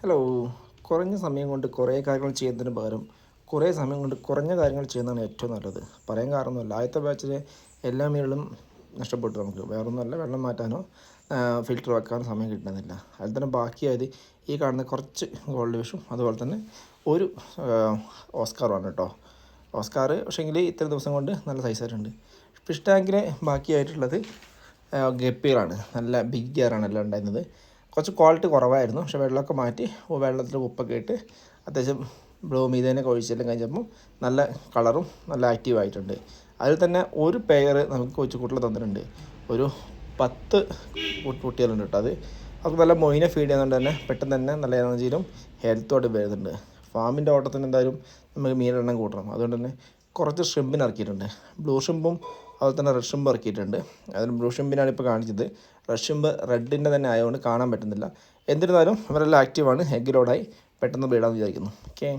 Hello. കുറഞ്ഞ സമയം കൊണ്ട് കുറേ കാര്യങ്ങൾ ചെയ്യുന്നതിന് പകരം കുറേ സമയം കൊണ്ട് കുറഞ്ഞ കാര്യങ്ങൾ ചെയ്യുന്നതാണ് ഏറ്റവും നല്ലത്. പറയാൻ കാരണമൊന്നുമില്ല, ആദ്യത്തെ ബാച്ചിലെ എല്ലാ മീനുകളും നഷ്ടപ്പെട്ടു. നമുക്ക് വേറൊന്നുമല്ല, വെള്ളം മാറ്റാനോ ഫിൽറ്റർ വെക്കാനോ സമയം കിട്ടുന്നില്ല. അതിൽ തന്നെ ബാക്കിയായത് ഈ കാണുന്ന കുറച്ച് ഗോൾഡ് ഫിഷും അതുപോലെ തന്നെ ഒരു ഓസ്കാറുമാണ് കേട്ടോ. ഓസ്കാർ പക്ഷേങ്കിൽ ഇത്ര ദിവസം കൊണ്ട് നല്ല സൈസായിട്ടുണ്ട്. ഫിഷ് ടാങ്കിന് ബാക്കിയായിട്ടുള്ളത് ഗപ്പികളാണ്. നല്ല ബിഗ് ഗിയറാണ് എല്ലാം ഉണ്ടായിരുന്നത്. കുറച്ച് ക്വാളിറ്റി കുറവായിരുന്നു, പക്ഷേ വെള്ളമൊക്കെ മാറ്റി വെള്ളത്തിൽ ഉപ്പൊക്കെ ഇട്ട് അത്യാവശ്യം ബ്ലൂമീതേനൊക്കെ ഒഴിച്ചെല്ലാം കഴിഞ്ഞപ്പോൾ നല്ല കളറും നല്ല ആക്റ്റീവായിട്ടുണ്ട്. അതിൽ തന്നെ ഒരു പെയർ നമുക്ക് കൊച്ചുകുട്ടികൾ തന്നിട്ടുണ്ട്. ഒരു 10 കുട്ടികളുണ്ട് കേട്ടോ. അത് നല്ല മൊയിനെ ഫീഡ് ചെയ്യുന്നതുകൊണ്ട് തന്നെ പെട്ടെന്ന് തന്നെ നല്ല എനർജിയിലും ഹെൽത്തോടെ വരുന്നുണ്ട്. ഫാമിൻ്റെ ഓട്ടത്തിന് എന്തായാലും നമുക്ക് മീനെണ്ണം കൂട്ടണം. അതുകൊണ്ട് തന്നെ കുറച്ച് ഷ്രിമ്പിന് ഇറക്കിയിട്ടുണ്ട്. ബ്ലൂ ഷ്രിമ്പും അതുപോലെ തന്നെ റെഡ് ഷ്രിമ്പ് ഇറക്കിയിട്ടുണ്ട്. അതിന് ബ്ലൂ ഷ്രിമ്പിനാണ് ഇപ്പോൾ കാണിച്ചത്. റെഡ് ഷ്രിമ്പ് റെഡിൻ്റെ തന്നെ ആയതുകൊണ്ട് കാണാൻ പറ്റുന്നില്ല. എന്നിരുന്നാലും ഇവരെല്ലാം ആക്റ്റീവാണ്. എഗ് ലോഡായി പെട്ടെന്ന് വീടാമെന്ന് വിചാരിക്കുന്നു. ഓക്കെ.